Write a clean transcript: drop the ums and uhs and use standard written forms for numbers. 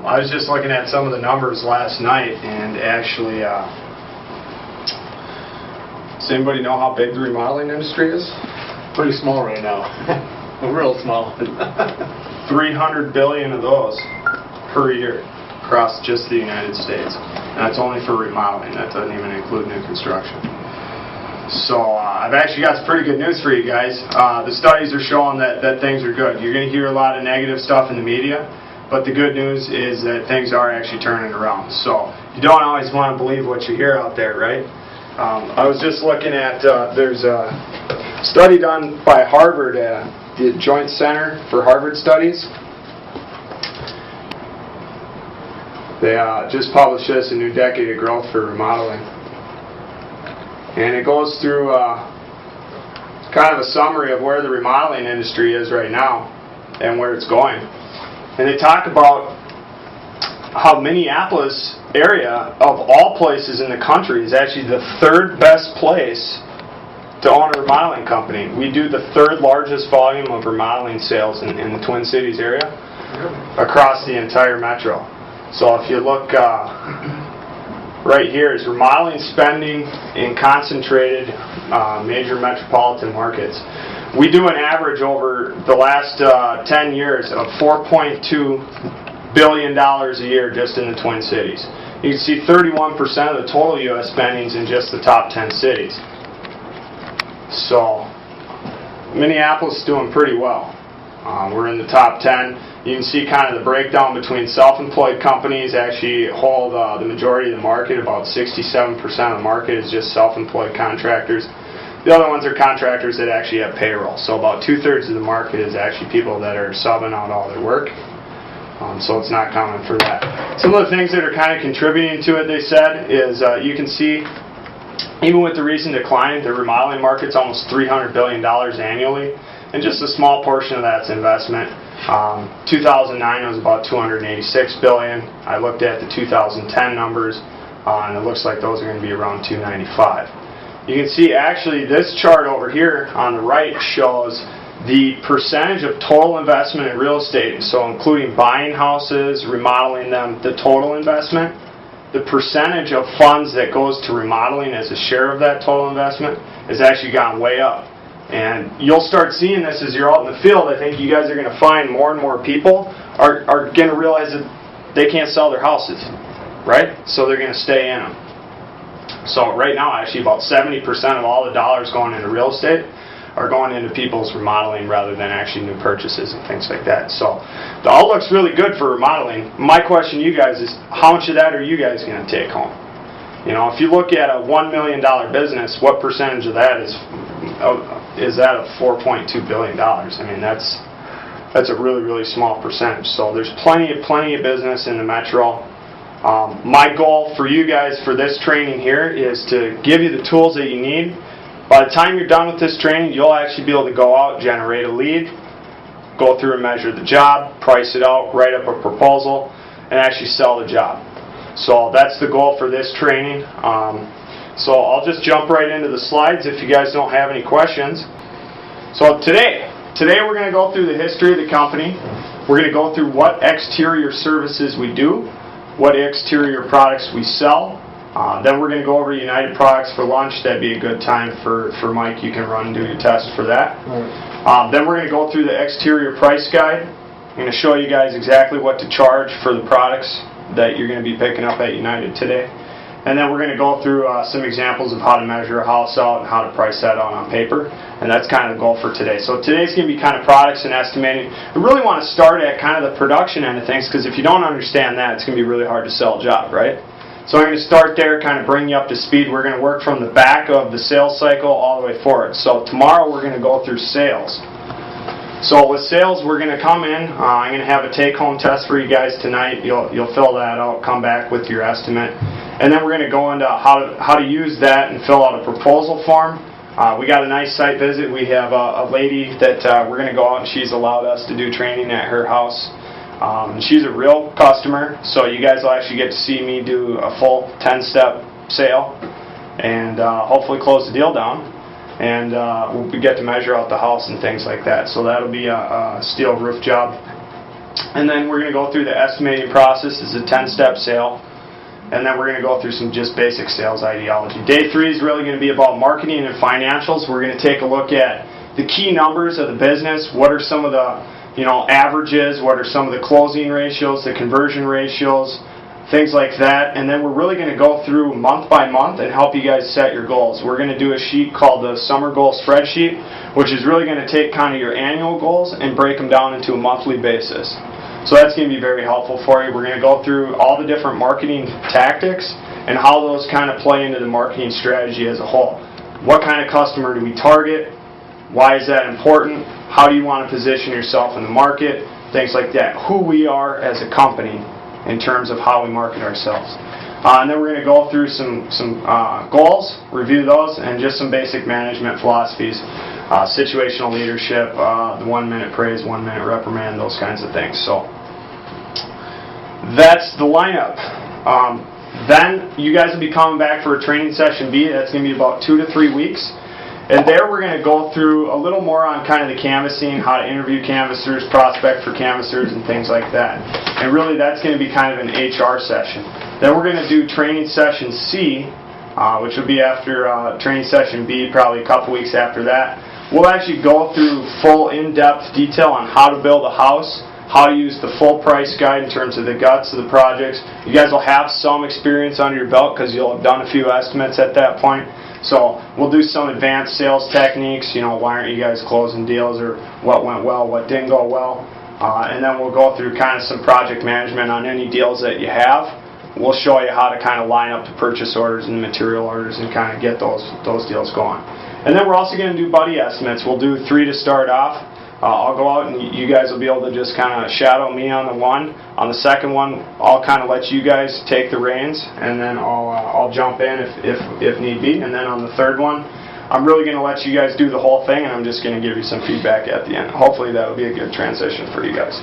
I was just looking at some of the numbers last night, and actually, does anybody know how big the remodeling industry is? Pretty small right now. Real small. 300 billion of those per year across just the United States. And that's only for remodeling. That doesn't even include new construction. So I've actually got some pretty good news for you guys. The studies are showing that things are good. You're going to hear a lot of negative stuff in the media, but the good news is that things are actually turning around. So you don't always want to believe what you hear out there, right? I was just looking at, there's a study done by Harvard, the Joint Center for Harvard Studies. They just published this, A New Decade of Growth for Remodeling. And it goes through kind of a summary of where the remodeling industry is right now and where it's going. And they talk about how Minneapolis area, of all places in the country, is actually the third best place to own a remodeling company. We do the third largest volume of remodeling sales in the Twin Cities area across the entire metro. So if you look right here is remodeling spending in concentrated major metropolitan markets. We do an average over the last 10 years of $4.2 billion a year just in the Twin Cities. You can see 31% of the total U.S. spending is in just the top 10 cities. So Minneapolis is doing pretty well. We're in the top 10. You can see kind of the breakdown between self-employed companies actually hold the majority of the market. About 67% of the market is just self-employed contractors. The other ones are contractors that actually have payroll. So about 2/3 of the market is actually people that are subbing out all their work. So it's not common for that. Some of the things that are kind of contributing to it, they said, is you can see even with the recent decline, the remodeling market's almost $300 billion annually, and just a small portion of that's investment. 2009 was about $286 billion. I looked at the 2010 numbers, and it looks like those are going to be around $295. You can see actually this chart over here on the right shows the percentage of total investment in real estate, so including buying houses, remodeling them, the total investment. The percentage of funds that goes to remodeling as a share of that total investment has actually gone way up. And you'll start seeing this as you're out in the field. I think you guys are going to find more and more people are going to realize that they can't sell their houses, right? So they're going to stay in them. So right now, actually, about 70% of all the dollars going into real estate are going into people's remodeling rather than actually new purchases and things like that. So the outlook's really good for remodeling. My question to you guys is, how much of that are you guys going to take home? You know, if you look at a $1 million business, what percentage of that is that of $4.2 billion? I mean, that's a really, really small percentage. So there's plenty of business in the metro. My goal for you guys for this training here is to give you the tools that you need. By the time you're done with this training, you'll actually be able to go out, generate a lead, go through and measure the job, price it out, write up a proposal, and actually sell the job. So that's the goal for this training. So I'll just jump right into the slides if you guys don't have any questions. So today we're going to go through the history of the company. We're going to go through what exterior services we do, what exterior products we sell. Then we're going to go over United Products for lunch. That'd be a good time for Mike. You can run and do your test for that. Then we're going to go through the exterior price guide. I'm going to show you guys exactly what to charge for the products that you're going to be picking up at United today. And then we're going to go through some examples of how to measure a house out and how to price that out on paper. And that's kind of the goal for today. So today's going to be kind of products and estimating. We really want to start at kind of the production end of things, because if you don't understand that, it's going to be really hard to sell a job, right? So I'm going to start there, kind of bring you up to speed. We're going to work from the back of the sales cycle all the way forward. So tomorrow we're going to go through sales. So with sales, we're going to come in. I'm going to have a take-home test for you guys tonight. You'll fill that out, come back with your estimate. And then we're going to go into how to use that and fill out a proposal form. We got a nice site visit. We have a lady that we're going to go out, and she's allowed us to do training at her house. She's a real customer, so you guys will actually get to see me do a full 10-step sale and hopefully close the deal down. And we'll get to measure out the house and things like that. So that'll be a steel roof job. And then we're going to go through the estimating process. It's a 10-step sale. And then we're going to go through some just basic sales ideology. Day 3 is really going to be about marketing and financials. We're going to take a look at the key numbers of the business. What are some of the averages? What are some of the closing ratios, the conversion ratios, things like that. And then we're really going to go through month by month and help you guys set your goals. We're going to do a sheet called the Summer Goal Spreadsheet, which is really going to take kind of your annual goals and break them down into a monthly basis. So that's going to be very helpful for you. We're going to go through all the different marketing tactics and how those kind of play into the marketing strategy as a whole. What kind of customer do we target? Why is that important? How do you want to position yourself in the market? Things like that. Who we are as a company in terms of how we market ourselves. And then we're going to go through some goals, review those, and just some basic management philosophies. Situational leadership, the 1-minute praise, 1-minute reprimand, those kinds of things. So that's the lineup. Then you guys will be coming back for a training session B. That's going to be about 2 to 3 weeks. And there we're going to go through a little more on kind of the canvassing, how to interview canvassers, prospect for canvassers, and things like that. And really that's going to be kind of an HR session. Then we're going to do training session C, which will be after training session B, probably a couple weeks after that. We'll actually go through full in-depth detail on how to build a house, how to use the full price guide in terms of the guts of the projects. You guys will have some experience under your belt because you'll have done a few estimates at that point. So we'll do some advanced sales techniques, why aren't you guys closing deals, or what went well, what didn't go well. And then we'll go through kind of some project management on any deals that you have. We'll show you how to kind of line up the purchase orders and the material orders and kind of get those deals going. And then we're also going to do buddy estimates. We'll do 3 to start off. I'll go out and you guys will be able to just kind of shadow me on the one. On the second one, I'll kind of let you guys take the reins, and then I'll jump in if need be. And then on the third one, I'm really going to let you guys do the whole thing, and I'm just going to give you some feedback at the end. Hopefully that will be a good transition for you guys.